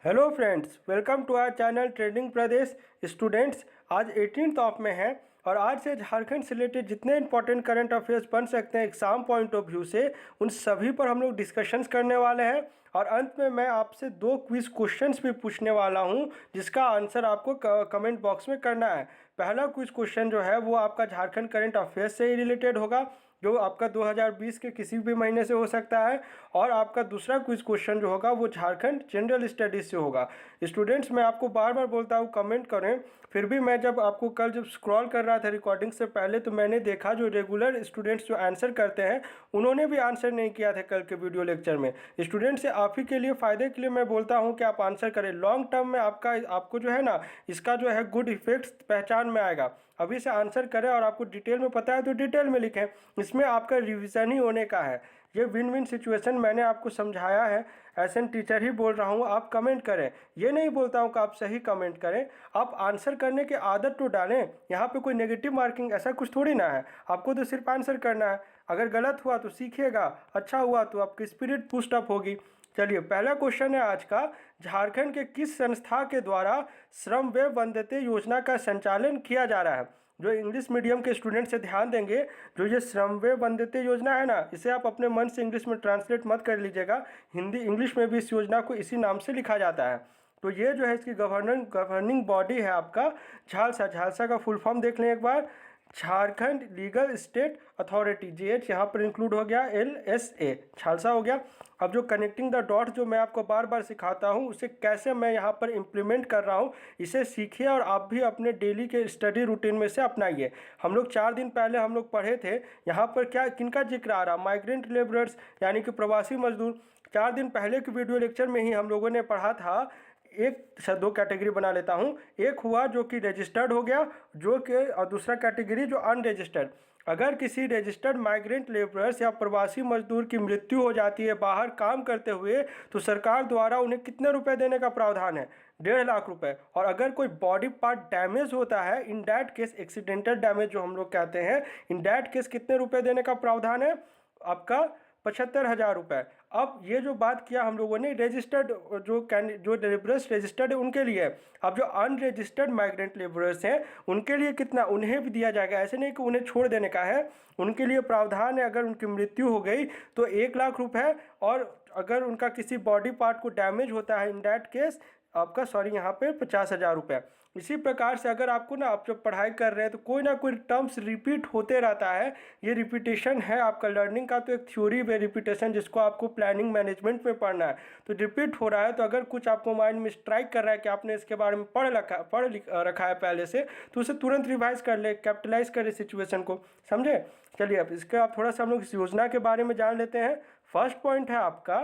Hello friends, welcome to our channel trending Pradesh students. आज 18th of में है और आज से झारखंड से रिलेटेड जितने इंपॉर्टेंट करंट अफेयर्स बन सकते हैं एग्जाम पॉइंट ऑफ व्यू से, उन सभी पर हम लोग डिस्कशंस करने वाले हैं। और अंत में मैं आपसे 2 क्विज क्वेश्चंस भी पूछने वाला हूं, जिसका आंसर आपको कमेंट बॉक्स में करना है। पहला क्विज क्वेश्चन जो है वो आपका झारखंड करंट अफेयर्स से ही रिलेटेड होगा, जो आपका 2020 के किसी भी महीने से हो सकता है। और आपका दूसरा क्विज क्वेश्चन जो होगा वो झारखंड जनरल स्टडीज से होगा। स्टूडेंट्स, मैं आपको बार बार बोलता हूँ कमेंट जब आपको कल जब स्क्रॉल कर रहा था रिकॉर्डिंग से पहले, तो मैंने देखा जो रेगुलर स्टूडेंट्स जो आंसर करते हैं उन्होंने भी आंसर नहीं किया था कल के वीडियो लेक्चर में। स्टूडेंट्स, से आप ही के लिए फ़ायदे के लिए मैं बोलता हूँ कि आप आंसर करें। लॉन्ग टर्म में आपको जो है ना, इसका जो है गुड इफेक्ट्स पहचान में आएगा। अभी से आंसर करें और आपको डिटेल में पता है तो डिटेल में लिखें। इसमें आपका रिवीजन ही होने का है। ये विन विन सिचुएशन मैंने आपको समझाया है, एज एन टीचर ही बोल रहा हूँ। आप कमेंट करें, ये नहीं बोलता हूँ कि आप सही कमेंट करें, आप आंसर करने की आदत तो डालें। यहाँ पे कोई नेगेटिव मार्किंग ऐसा कुछ थोड़ी ना है, आपको तो सिर्फ आंसर करना है। अगर गलत हुआ तो सीखिएगा, अच्छा हुआ तो आपकी स्पिरिट बूस्ट अप होगी। चलिए, पहला क्वेश्चन है आज का। झारखंड के किस संस्था के द्वारा श्रमव्य वंदते योजना का संचालन किया जा रहा है? जो इंग्लिश मीडियम के स्टूडेंट से ध्यान देंगे, जो ये श्रमव्य वंदते योजना है ना, इसे आप अपने मन से इंग्लिश में ट्रांसलेट मत कर लीजिएगा। हिंदी इंग्लिश में भी इस योजना को इसी नाम से लिखा जाता है। तो ये जो है इसकी गवर्निंग बॉडी है आपका झालसा। झालसा का फुल फॉर्म देख लें एक बार। Jharkhand legal state authority, JH यहाँ पर इंक्लूड हो गया, LSA झालसा हो गया। अब जो कनेक्टिंग द डॉट जो मैं आपको बार बार सिखाता हूँ, उसे कैसे मैं यहाँ पर इम्प्लीमेंट कर रहा हूँ, इसे सीखिए और आप भी अपने डेली के स्टडी रूटीन में से अपनाइए। हम लोग 4 दिन पहले हम लोग पढ़े थे, यहाँ पर क्या किनका जिक्र आ रहा, माइग्रेंट लेबरर्स यानी कि प्रवासी मजदूर। 4 दिन पहले के वीडियो लेक्चर में ही हम लोगों ने पढ़ा था। दो कैटेगरी बना लेता हूँ। एक हुआ जो कि रजिस्टर्ड हो गया, और दूसरा कैटेगरी जो अनरजिस्टर्ड। अगर किसी रजिस्टर्ड माइग्रेंट लेबरर्स या प्रवासी मजदूर की मृत्यु हो जाती है बाहर काम करते हुए, तो सरकार द्वारा उन्हें कितने रुपए देने का प्रावधान है? 1.5 लाख रुपए। और अगर कोई बॉडी पार्ट डैमेज होता है, in that case accidental damage जो हम लोग कहते हैं, इन दैट केस कितने रुपए देने का प्रावधान है? आपका 75,000 रुपये। अब ये जो बात किया हम लोगों ने रजिस्टर्ड जो लेबरर्स रजिस्टर्ड है उनके लिए। अब जो अनरजिस्टर्ड माइग्रेंट लेबरर्स हैं उनके लिए कितना, उन्हें भी दिया जाएगा। ऐसे नहीं कि उन्हें छोड़ देने का है, उनके लिए प्रावधान है। अगर उनकी मृत्यु हो गई तो 1 लाख रुपए, और अगर उनका किसी बॉडी पार्ट को डैमेज होता है इन दैट केस आपका यहाँ पे 50,000 रुपये। इसी प्रकार से अगर आपको ना, आप जब पढ़ाई कर रहे हैं तो कोई ना कोई टर्म्स रिपीट होते रहता है। ये रिपीटेशन है आपका लर्निंग का, तो एक थ्योरी वे रिपीटेशन जिसको आपको प्लानिंग मैनेजमेंट में पढ़ना है। तो रिपीट हो रहा है, तो अगर कुछ आपको माइंड में स्ट्राइक कर रहा है कि आपने इसके बारे में पढ़ रखा है पहले से, तो उसे तुरंत रिवाइज कर ले, कैपिटलाइज करे सिचुएशन को, समझे। चलिए, अब इसके आप थोड़ा सा हम लोग इस योजना के बारे में जान लेते हैं। फर्स्ट पॉइंट है आपका,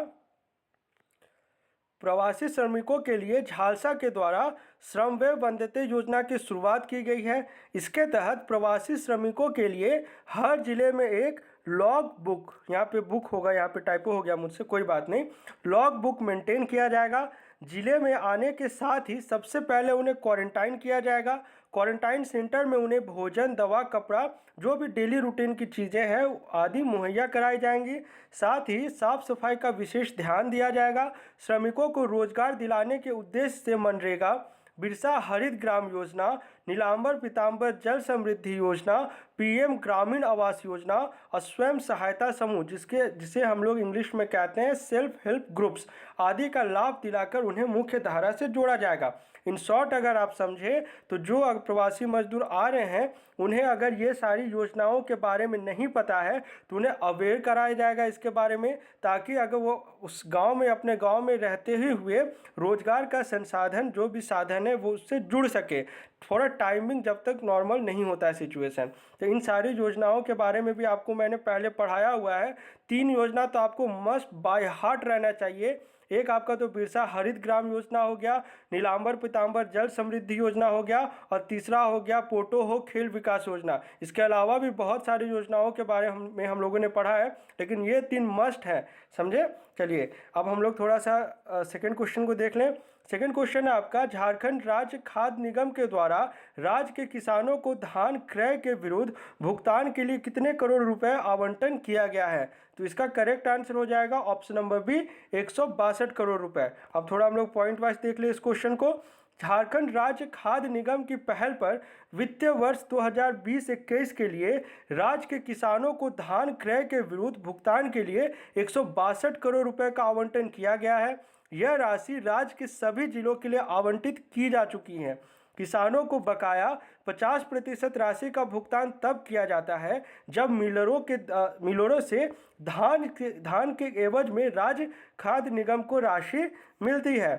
प्रवासी श्रमिकों के लिए झालसा के द्वारा श्रमव्य वंदते योजना की शुरुआत की गई है। इसके तहत प्रवासी श्रमिकों के लिए हर जिले में एक लॉग बुक, यहाँ पे बुक होगा, यहाँ पे टाइपो हो गया मुझसे, कोई बात नहीं, लॉग बुक मेंटेन किया जाएगा। जिले में आने के साथ ही सबसे पहले उन्हें क्वारंटाइन किया जाएगा। क्वारंटाइन सेंटर में उन्हें भोजन, दवा, कपड़ा, जो भी डेली रूटीन की चीज़ें हैं आदि मुहैया कराई जाएंगी। साथ ही साफ सफाई का विशेष ध्यान दिया जाएगा। श्रमिकों को रोजगार दिलाने के उद्देश्य से मनरेगा, बिरसा हरित ग्राम योजना, नीलांबर पीतांबर जल समृद्धि योजना, PM ग्रामीण आवास योजना और स्वयं सहायता समूह, जिसे हम लोग इंग्लिश में कहते हैं सेल्फ हेल्प ग्रुप्स आदि का लाभ दिलाकर उन्हें मुख्य धारा से जोड़ा जाएगा। इन शॉर्ट अगर आप समझे तो जो प्रवासी मजदूर आ रहे हैं उन्हें अगर ये सारी योजनाओं के बारे में नहीं पता है तो उन्हें अवेयर कराया जाएगा इसके बारे में, ताकि अगर वो उस गांव में, अपने गांव में रहते ही हुए रोजगार का संसाधन, जो भी साधन है, वो उससे जुड़ सके। थोड़ा टाइमिंग जब तक नॉर्मल नहीं होता है सिचुएशन। तो इन सारी योजनाओं के बारे में भी आपको मैंने पहले पढ़ाया हुआ है। 3 योजना तो आपको मस्ट बाय हार्ट रहना चाहिए। एक आपका तो बिरसा हरित ग्राम योजना हो गया, नीलांबर पीतांबर जल समृद्धि योजना हो गया, और तीसरा हो गया पोटो हो खेल विकास योजना। इसके अलावा भी बहुत सारी योजनाओं के बारे में हम लोगों ने पढ़ा है, लेकिन ये 3 मस्ट है, समझे। चलिए अब हम लोग थोड़ा सा सेकंड क्वेश्चन को देख लें। सेकंड क्वेश्चन है आपका, झारखंड राज्य खाद्य निगम के द्वारा राज्य के किसानों को धान क्रय के विरुद्ध भुगतान के लिए कितने करोड़ रुपए आवंटन किया गया है? तो इसका करेक्ट आंसर हो जाएगा ऑप्शन नंबर बी, 162 करोड़ रुपए। अब थोड़ा हम लोग पॉइंट वाइज देख ले इस क्वेश्चन को। झारखंड राज्य खाद्य निगम की पहल पर वित्तीय वर्ष 2020-21 के लिए राज्य के किसानों को धान क्रय के विरुद्ध भुगतान के लिए 162 करोड़ रुपए का आवंटन किया गया है। यह राशि राज्य के सभी जिलों के लिए आवंटित की जा चुकी है। किसानों को बकाया 50% राशि का भुगतान तब किया जाता है जब मिलरों से धान के एवज में राज्य खाद्य निगम को राशि मिलती है।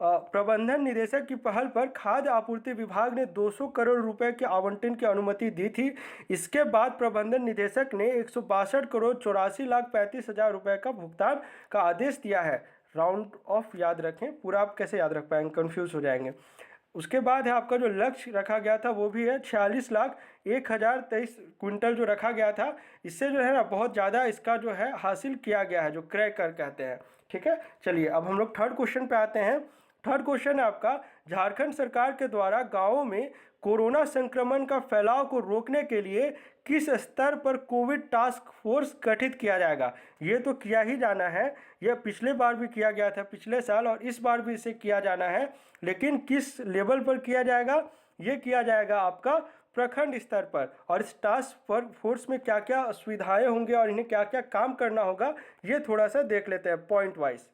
प्रबंधन निदेशक की पहल पर खाद्य आपूर्ति विभाग ने 200 करोड़ रुपए के आवंटन की अनुमति दी थी। इसके बाद प्रबंधन निदेशक ने 162 करोड़ 84,35,000 रुपए का भुगतान का आदेश दिया है। राउंड ऑफ याद रखें, पूरा आप कैसे याद रख पाएंगे, कंफ्यूज हो जाएंगे। उसके बाद है आपका जो लक्ष्य रखा गया था वो भी है 46,01,023 क्विंटल जो रखा गया था। इससे जो है ना बहुत ज़्यादा इसका जो है हासिल किया गया है, जो क्रय कर कहते हैं। ठीक है, चलिए अब हम लोग थर्ड क्वेश्चन पे आते हैं। थर्ड क्वेश्चन है आपका, झारखंड सरकार के द्वारा गांवों में कोरोना संक्रमण का फैलाव को रोकने के लिए किस स्तर पर कोविड टास्क फोर्स गठित किया जाएगा? ये तो किया ही जाना है, यह पिछले बार भी किया गया था पिछले साल, और इस बार भी इसे किया जाना है, लेकिन किस लेवल पर किया जाएगा? ये किया जाएगा आपका प्रखंड स्तर पर। और इस टास्क फोर्स में क्या क्या सुविधाएं होंगे और इन्हें क्या क्या काम करना होगा, ये थोड़ा सा देख लेते हैं पॉइंट वाइज।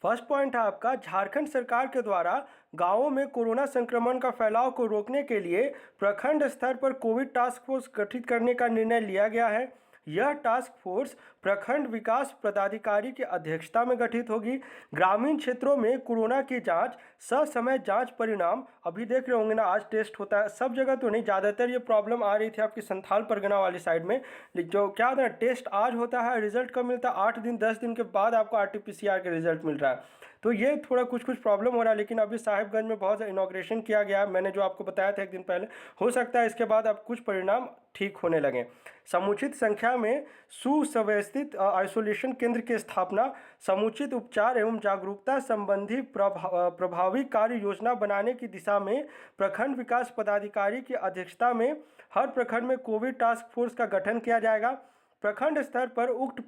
फर्स्ट पॉइंट है आपका, झारखंड सरकार के द्वारा गांवों में कोरोना संक्रमण का फैलाव को रोकने के लिए प्रखंड स्तर पर कोविड टास्क फोर्स गठित करने का निर्णय लिया गया है। यह टास्क फोर्स प्रखंड विकास पदाधिकारी की अध्यक्षता में गठित होगी। ग्रामीण क्षेत्रों में कोरोना की जांच, ससमय जांच परिणाम, अभी देख रहे होंगे ना आज टेस्ट होता है, सब जगह तो नहीं, ज़्यादातर ये प्रॉब्लम आ रही थी आपकी संथाल परगना वाली साइड में, जो क्या होता है टेस्ट आज होता है, रिजल्ट कब मिलता है? 8 दिन 10 दिन के बाद आपको RT-PCR के रिजल्ट मिल रहा है। तो ये थोड़ा कुछ प्रॉब्लम हो रहा है, लेकिन अभी साहिबगंज में बहुत इनॉग्रेशन किया गया, मैंने जो आपको बताया था एक दिन पहले, हो सकता है इसके बाद अब कुछ परिणाम ठीक होने लगे। समुचित संख्या में सुव्यवस्थित आइसोलेशन केंद्र की स्थापना, समुचित उपचार एवं जागरूकता संबंधी प्रभावी कार्य योजना बनाने की दिशा में प्रखंड विकास पदाधिकारी की अध्यक्षता में हर प्रखंड में कोविड टास्क फोर्स का गठन किया जाएगा। प्रखंड स्तर पर उक्त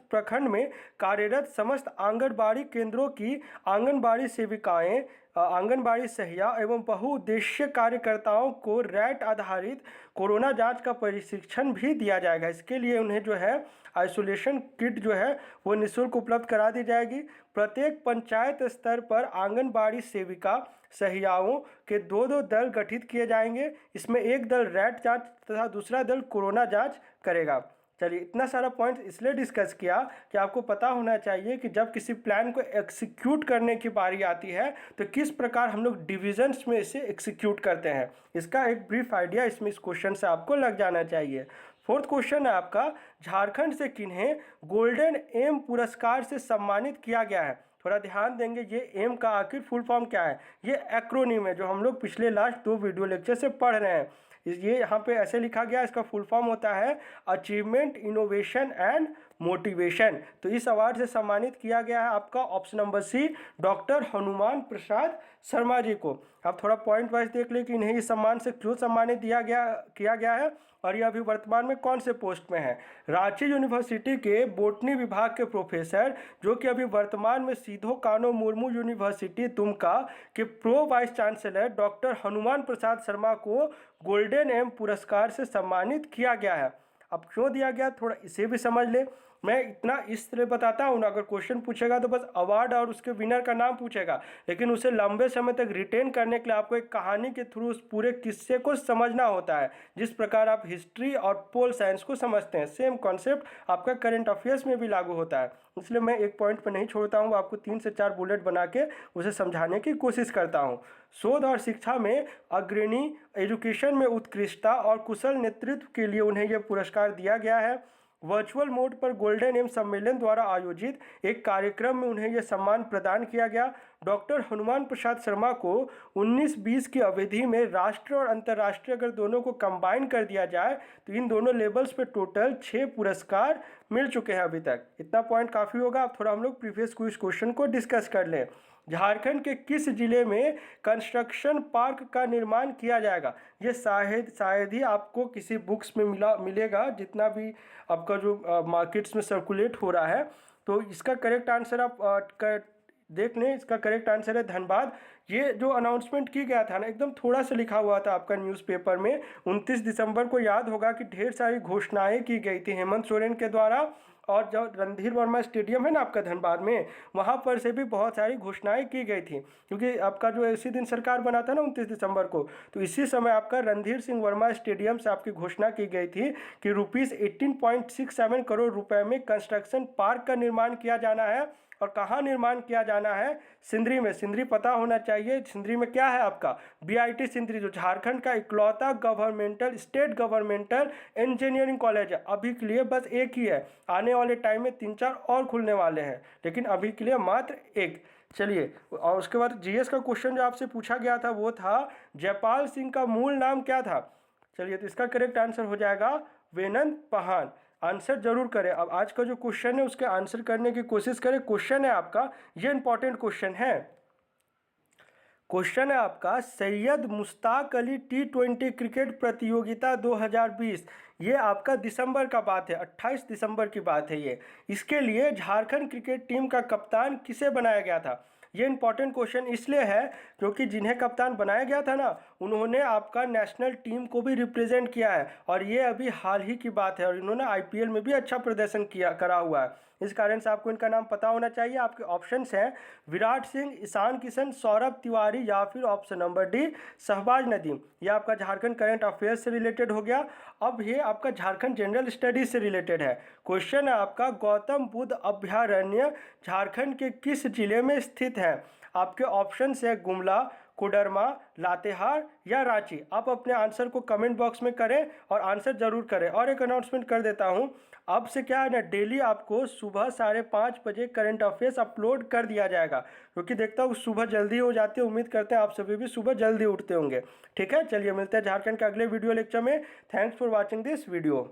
प्रखंड में कार्यरत समस्त आंगनबाड़ी केंद्रों की आंगनबाड़ी सेविकाएं, आंगनबाड़ी सहिया एवं बहुउद्देशीय कार्यकर्ताओं को रैट आधारित कोरोना जांच का प्रशिक्षण भी दिया जाएगा। इसके लिए उन्हें जो है आइसोलेशन किट जो है वो निःशुल्क उपलब्ध करा दी जाएगी। प्रत्येक पंचायत स्तर पर आंगनबाड़ी सेविका सहियाओं के 2-2 दल गठित किए जाएंगे। इसमें एक दल रैट जांच तथा दूसरा दल कोरोना जांच करेगा। चलिए, इतना सारा पॉइंट इसलिए डिस्कस किया कि आपको पता होना चाहिए कि जब किसी प्लान को एग्जीक्यूट करने की बारी आती है तो किस प्रकार हम लोग डिविजन्स में इसे एग्जीक्यूट करते हैं। इसका एक ब्रीफ आइडिया इसमें इस क्वेश्चन से आपको लग जाना चाहिए। फोर्थ क्वेश्चन है आपका, झारखंड से किन्हें गोल्डन एम पुरस्कार से सम्मानित किया गया है? थोड़ा ध्यान देंगे, ये एम का आखिर फुल फॉर्म क्या है? ये एक्रोनिम है जो हम लोग पिछले लास्ट 2 वीडियो लेक्चर से पढ़ रहे हैं। ये यहाँ पे ऐसे लिखा गया, इसका फुल फॉर्म होता है अचीवमेंट, इनोवेशन एंड मोटिवेशन। तो इस अवार्ड से सम्मानित किया गया है आपका option number C, doctor Hanuman Prasad Sharma ji को। आप थोड़ा पॉइंट वाइज देख लें कि इन्हें इस सम्मान से क्यों सम्मानित किया गया है और ये अभी वर्तमान में कौन से पोस्ट में है। रांची यूनिवर्सिटी के बोटनी विभाग के प्रोफेसर, जो कि अभी वर्तमान में सीधो कानो मुर्मू यूनिवर्सिटी दुमका के pro vice chancellor doctor Hanuman Prasad Sharma को गोल्डन एम पुरस्कार से सम्मानित किया गया है। अब क्यों दिया गया, थोड़ा इसे भी समझ ले। मैं इतना इस तरह बताता हूँ ना, अगर क्वेश्चन पूछेगा तो बस अवार्ड और उसके विनर का नाम पूछेगा, लेकिन उसे लंबे समय तक रिटेन करने के लिए आपको एक कहानी के थ्रू उस पूरे किस्से को समझना होता है। जिस प्रकार आप हिस्ट्री और पोल साइंस को समझते हैं, सेम कॉन्सेप्ट आपका करंट अफेयर्स में भी लागू होता है। इसलिए मैं एक पॉइंट पर नहीं छोड़ता हूँ, आपको 3 से 4 बुलेट बना के उसे समझाने की कोशिश करता हूँ। शोध और शिक्षा में अग्रणी, एजुकेशन में उत्कृष्टता और कुशल नेतृत्व के लिए उन्हें यह पुरस्कार दिया गया है। वर्चुअल मोड पर गोल्डन एम सम्मेलन द्वारा आयोजित एक कार्यक्रम में उन्हें यह सम्मान प्रदान किया गया। डॉक्टर हनुमान प्रसाद शर्मा को 19-20 की अवधि में राष्ट्रीय और अंतर्राष्ट्रीय अगर दोनों को कंबाइन कर दिया जाए तो इन दोनों लेवल्स पे टोटल 6 पुरस्कार मिल चुके हैं अभी तक। इतना पॉइंट काफ़ी होगा। अब थोड़ा हम लोग प्रीवियस क्विज क्वेश्चन को डिस्कस कर लें। झारखंड के किस जिले में कंस्ट्रक्शन पार्क का निर्माण किया जाएगा? ये शायद ही आपको किसी बुक्स में मिलेगा, जितना भी आपका जो मार्केट्स में सर्कुलेट हो रहा है। तो इसका करेक्ट आंसर आप देख लें। इसका करेक्ट आंसर है धनबाद। ये जो अनाउंसमेंट की गया था ना, एकदम थोड़ा सा लिखा हुआ था आपका न्यूज़पेपर में। 29 दिसंबर को याद होगा कि ढेर सारी घोषणाएं की गई थी हेमंत सोरेन के द्वारा, और जो रणधीर वर्मा स्टेडियम है ना आपका धनबाद में, वहाँ पर से भी बहुत सारी घोषणाएं की गई थी, क्योंकि आपका जो इसी दिन सरकार बना था ना 29 दिसंबर को, तो इसी समय आपका रणधीर सिंह वर्मा स्टेडियम से आपकी घोषणा की गई थी कि ₹18.67 करोड़ रुपए में कंस्ट्रक्शन पार्क का निर्माण किया जाना है। और कहाँ निर्माण किया जाना है? सिंदरी में। सिंदरी पता होना चाहिए। सिंदरी में क्या है आपका? BIT सिंदरी, जो झारखंड का इकलौता स्टेट गवर्नमेंटल इंजीनियरिंग कॉलेज है। अभी के लिए बस एक ही है, आने वाले टाइम में 3-4 और खुलने वाले हैं, लेकिन अभी के लिए मात्र एक। चलिए, और उसके बाद GS का क्वेश्चन जो आपसे पूछा गया था वो था जयपाल सिंह का मूल नाम क्या था? चलिए, तो इसका करेक्ट आंसर हो जाएगा वेनंत पहान। आंसर जरूर करें। अब आज का जो क्वेश्चन है उसके आंसर करने की कोशिश करें। क्वेश्चन है आपका, ये इंपॉर्टेंट क्वेश्चन है। क्वेश्चन है आपका, सैयद मुश्ताक अली T20 क्रिकेट प्रतियोगिता 2020, ये आपका दिसंबर का बात है, 28 दिसंबर की बात है ये। इसके लिए झारखंड क्रिकेट टीम का कप्तान किसे बनाया गया था? ये इंपॉर्टेंट क्वेश्चन इसलिए है क्योंकि जिन्हें कप्तान बनाया गया था ना, उन्होंने आपका नेशनल टीम को भी रिप्रेजेंट किया है, और ये अभी हाल ही की बात है, और इन्होंने IPL में भी अच्छा प्रदर्शन करा हुआ है। इस कारण से आपको इनका नाम पता होना चाहिए। आपके ऑप्शंस हैं विराट सिंह, ईशान किशन, सौरभ तिवारी, या फिर option number D Shahbaz Nadeem. ये आपका झारखंड करंट अफेयर्स से रिलेटेड हो गया। अब ये आपका झारखंड जनरल स्टडीज से रिलेटेड है। क्वेश्चन है आपका, गौतम बुद्ध अभयारण्य झारखंड के किस जिले में स्थित है? आपके ऑप्शन है गुमला, कोडरमा, लातेहार या रांची। आप अपने आंसर को कमेंट बॉक्स में करें और आंसर जरूर करें। और एक अनाउंसमेंट कर देता हूं, अब से क्या है ना, डेली आपको सुबह 5:30 बजे करंट अफेयर्स अपलोड कर दिया जाएगा, क्योंकि देखता हूँ सुबह जल्दी हो जाती है। उम्मीद करते हैं आप सभी भी सुबह जल्दी उठते होंगे। ठीक है, चलिए मिलते हैं झारखंड के अगले वीडियो लेक्चर में। Thanks for watching this video.